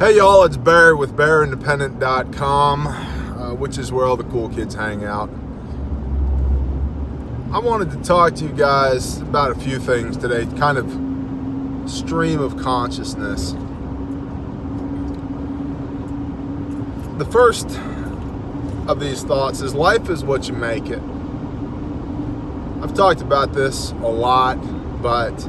Hey y'all, it's Barry with BearIndependent.com, which is where all the cool kids hang out. I wanted to talk to you guys about a few things today, kind of stream of consciousness. The first of these thoughts is life is what you make it. I've talked about this a lot, but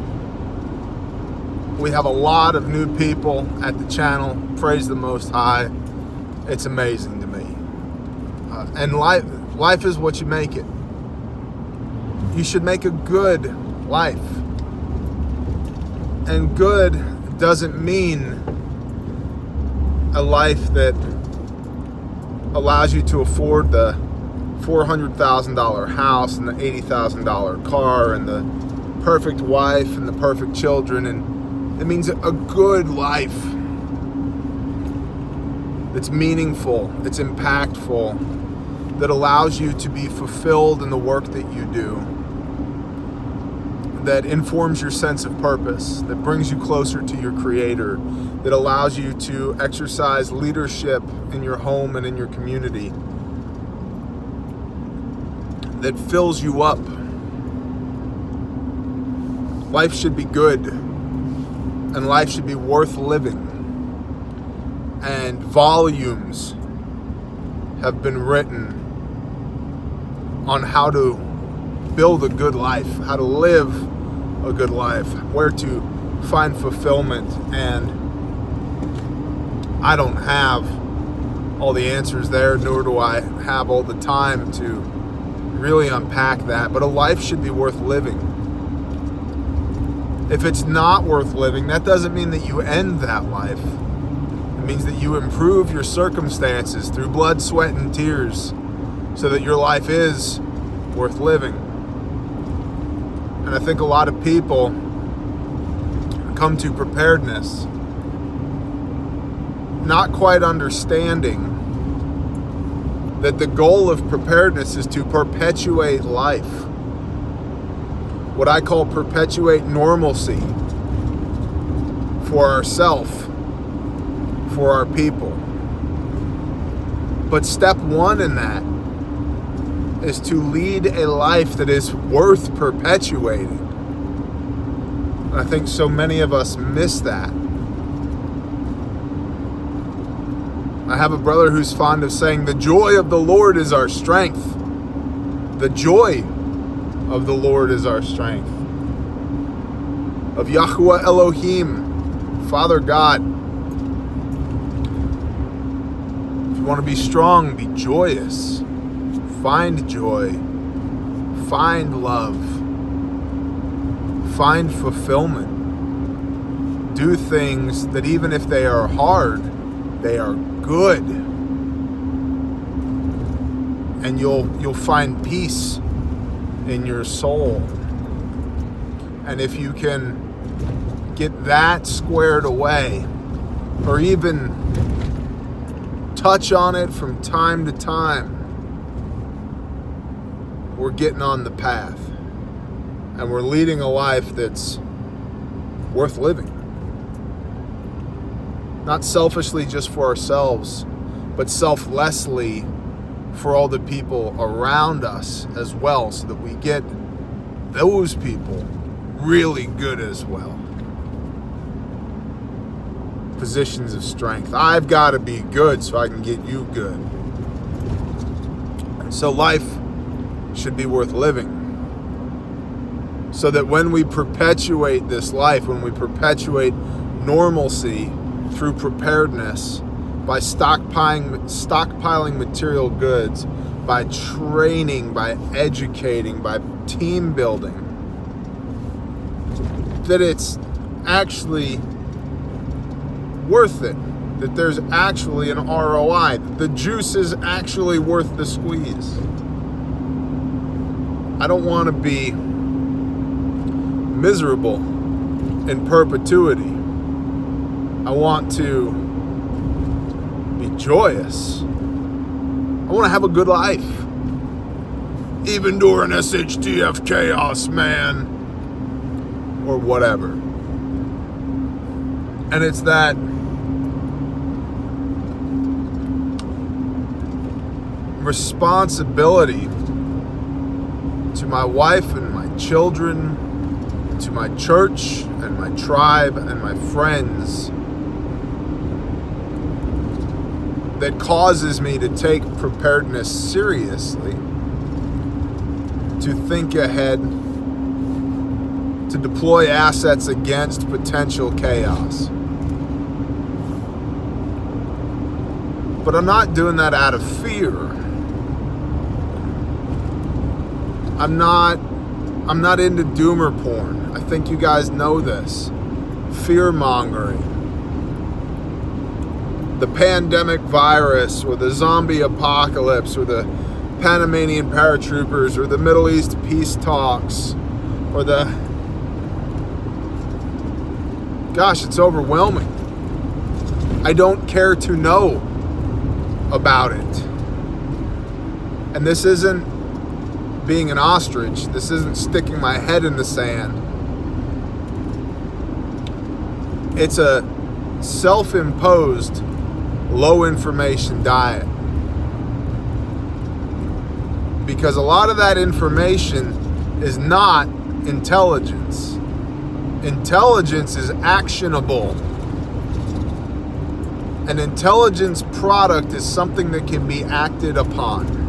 we have a lot of new people at the channel. Praise the Most High. It's amazing to me. And life is what you make it. You should make a good life. And good doesn't mean a life that allows you to afford the $400,000 house and the $80,000 car and the perfect wife and the perfect children. And it means a good life that's meaningful, it's impactful, that allows you to be fulfilled in the work that you do, that informs your sense of purpose, that brings you closer to your Creator, that allows you to exercise leadership in your home and in your community, that fills you up. Life should be good. And life should be worth living. And volumes have been written on how to build a good life, how to live a good life, where to find fulfillment. And I don't have all the answers there, nor do I have all the time to really unpack that. But a life should be worth living. If it's not worth living, that doesn't mean that you end that life. It means that you improve your circumstances through blood, sweat, and tears so that your life is worth living. And I think a lot of people come to preparedness not quite understanding that the goal of preparedness is to perpetuate life. What I call perpetuate normalcy for ourselves, for our people. But step one in that is to lead a life that is worth perpetuating. And I think so many of us miss that. I have a brother who's fond of saying, the joy of the Lord is our strength. The joy of the Lord is our strength. Of Yahuwah Elohim, Father God. If you want to be strong, be joyous. Find joy. Find love. Find fulfillment. Do things that even if they are hard, they are good. And you'll find peace in your soul. And if you can get that squared away, or even touch on it from time to time, we're getting on the path. And we're leading a life that's worth living. Not selfishly just for ourselves, but selflessly for all the people around us as well, so that we get those people really good as well. Positions of strength. I've got to be good so I can get you good. And so life should be worth living. So that when we perpetuate this life, when we perpetuate normalcy through preparedness, by stockpiling material goods, by training, by educating, by team building, that it's actually worth it, that there's actually an ROI, that the juice is actually worth the squeeze. I don't want to be miserable in perpetuity. I want to be joyous. I want to have a good life, even during SHTF chaos, man, or whatever. And it's that responsibility to my wife and my children, to my church and my tribe and my friends, that causes me to take preparedness seriously, to think ahead, to deploy assets against potential chaos. But I'm not doing that out of fear. I'm not into doomer porn. I think you guys know this. Fear-mongering. The pandemic virus, or the zombie apocalypse, or the Panamanian paratroopers, or the Middle East peace talks, or the... Gosh, it's overwhelming. I don't care to know about it. And this isn't being an ostrich. This isn't sticking my head in the sand. It's a self-imposed low information diet. Because a lot of that information is not intelligence. Intelligence is actionable. An intelligence product is something that can be acted upon.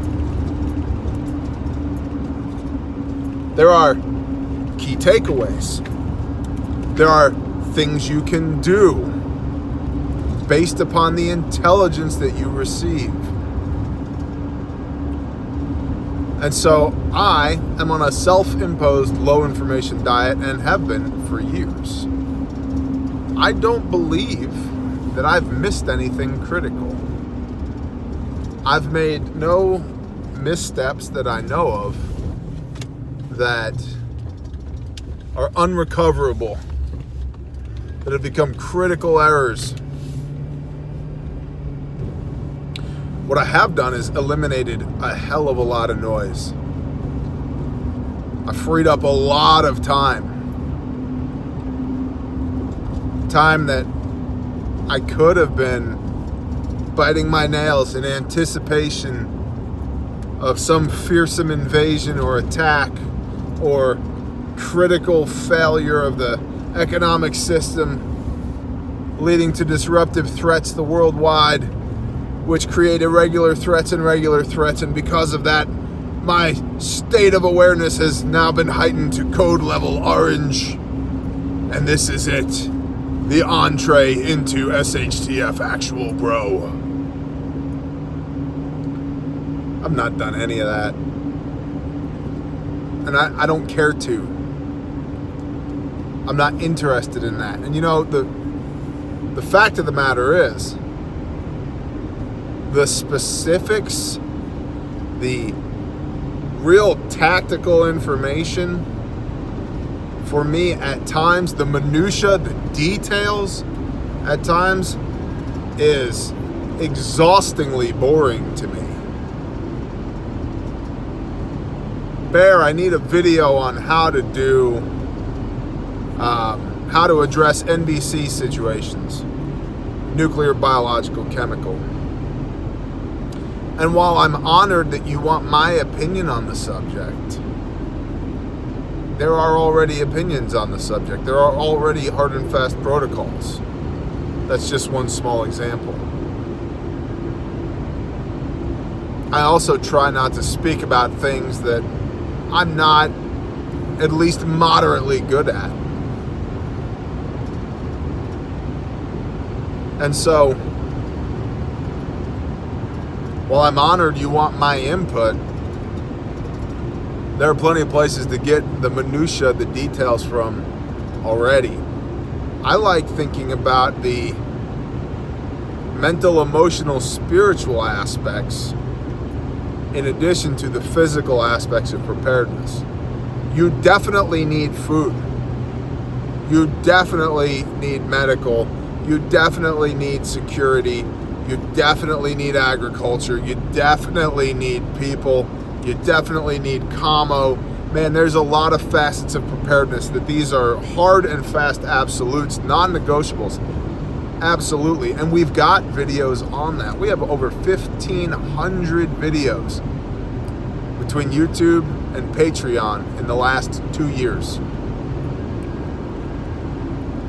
There are key takeaways. There are things you can do based upon the intelligence that you receive. And so I am on a self-imposed low information diet and have been for years. I don't believe that I've missed anything critical. I've made no missteps that I know of that are unrecoverable, that have become critical errors. What I have done is eliminated a hell of a lot of noise. I freed up a lot of time. Time that I could have been biting my nails in anticipation of some fearsome invasion or attack or critical failure of the economic system, leading to disruptive threats the worldwide, which create irregular threats and regular threats. And because of that, my state of awareness has now been heightened to code level orange. And this is it. The entree into SHTF actual bro. I've not done any of that. And I don't care to. I'm not interested in that. And you know, the fact of the matter is, the specifics, the real tactical information, for me at times, the minutia, the details at times is exhaustingly boring to me. Bear, I need a video on how to do, how to address NBC situations, nuclear, biological, chemical. And while I'm honored that you want my opinion on the subject, there are already opinions on the subject. There are already hard and fast protocols. That's just one small example. I also try not to speak about things that I'm not at least moderately good at. And so, while I'm honored you want my input, there are plenty of places to get the minutia, the details from already. I like thinking about the mental, emotional, spiritual aspects in addition to the physical aspects of preparedness. You definitely need food. You definitely need medical. You definitely need security. You definitely need agriculture. You definitely need people. You definitely need commo. Man, there's a lot of facets of preparedness that these are hard and fast absolutes, non-negotiables. Absolutely. And we've got videos on that. We have over 1,500 videos between YouTube and Patreon in the last 2 years.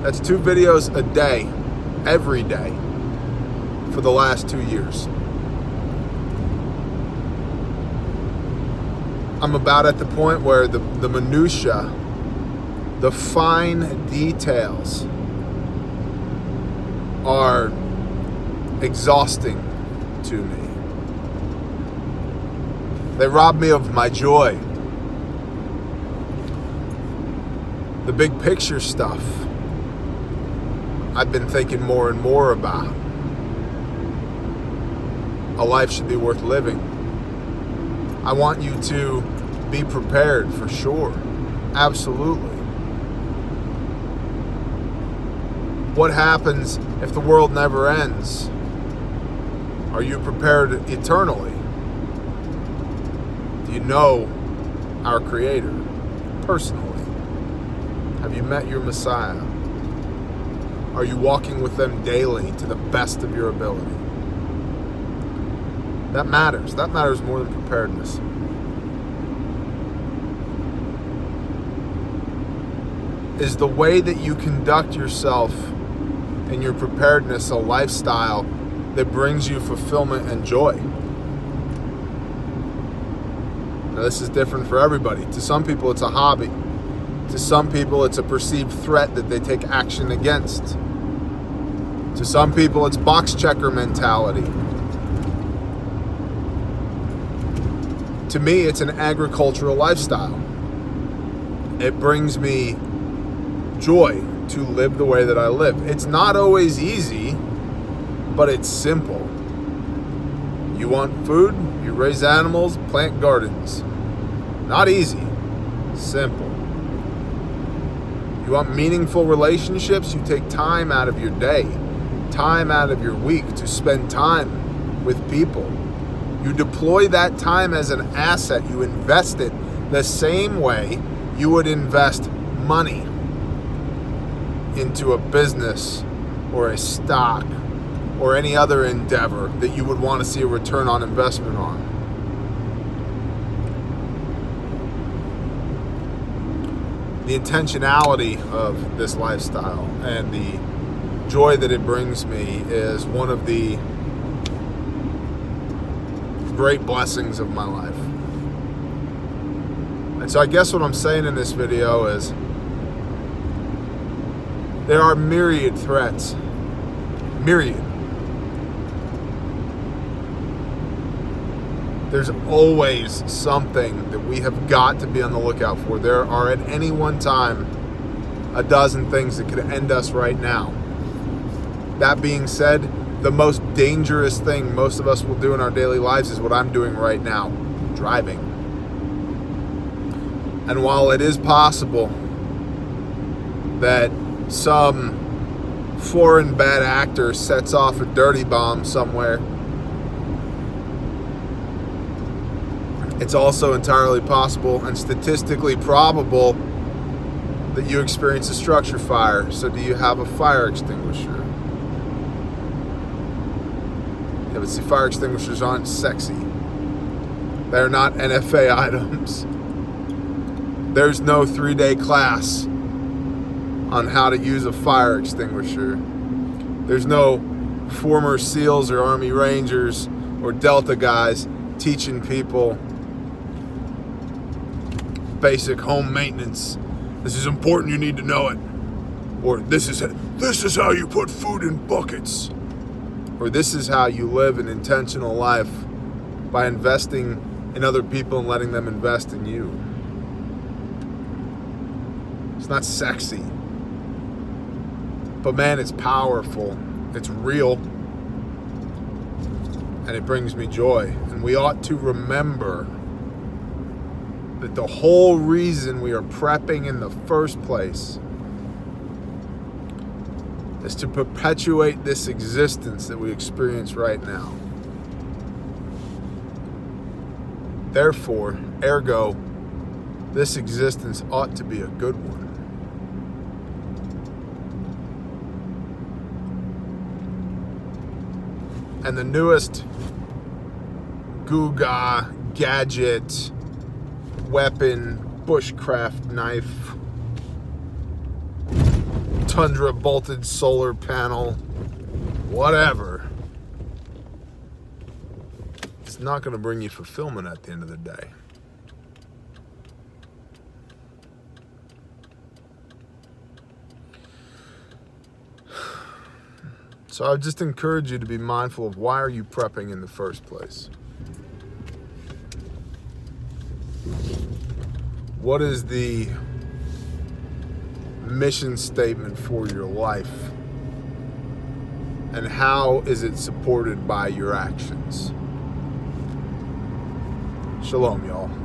That's 2 videos a day, every day, for the last 2 years. I'm about at the point where the minutia, the fine details, are exhausting to me. They rob me of my joy. The big picture stuff I've been thinking more and more about. A life should be worth living. I want you to be prepared for sure. Absolutely. What happens if the world never ends? Are you prepared eternally? Do you know our Creator personally? Have you met your Messiah? Are you walking with them daily to the best of your ability? That matters. That matters more than preparedness. Is the way that you conduct yourself in your preparedness a lifestyle that brings you fulfillment and joy? Now, this is different for everybody. To some people, it's a hobby. To some people, it's a perceived threat that they take action against. To some people, it's box checker mentality. To me, it's an agricultural lifestyle. It brings me joy to live the way that I live. It's not always easy, but it's simple. You want food, you raise animals, plant gardens. Not easy, simple. You want meaningful relationships, you take time out of your day, time out of your week to spend time with people. You deploy that time as an asset. You invest it the same way you would invest money into a business or a stock or any other endeavor that you would want to see a return on investment on. The intentionality of this lifestyle and the joy that it brings me is one of the great blessings of my life. And so I guess what I'm saying in this video is there are myriad threats. Myriad. There's always something that we have got to be on the lookout for. There are at any one time a dozen things that could end us right now. That being said, the most dangerous thing most of us will do in our daily lives is what I'm doing right now, driving. And while it is possible that some foreign bad actor sets off a dirty bomb somewhere, it's also entirely possible and statistically probable that you experience a structure fire. So do you have a fire extinguisher? Yeah, but see, fire extinguishers aren't sexy. They're not NFA items. There's no 3-day class on how to use a fire extinguisher. There's no former SEALs or Army Rangers or Delta guys teaching people basic home maintenance. This is important, you need to know it. Or this is how you put food in buckets. Or this is how you live an intentional life by investing in other people and letting them invest in you. It's not sexy. But man, it's powerful. It's real. And it brings me joy. And we ought to remember that the whole reason we are prepping in the first place is to perpetuate this existence that we experience right now. Therefore, ergo, this existence ought to be a good one. And the newest Guga gadget, weapon, bushcraft knife, tundra bolted solar panel, whatever, it's not going to bring you fulfillment at the end of the day. So I would just encourage you to be mindful of why are you prepping in the first place? What is the mission statement for your life? And how is it supported by your actions? Shalom, y'all.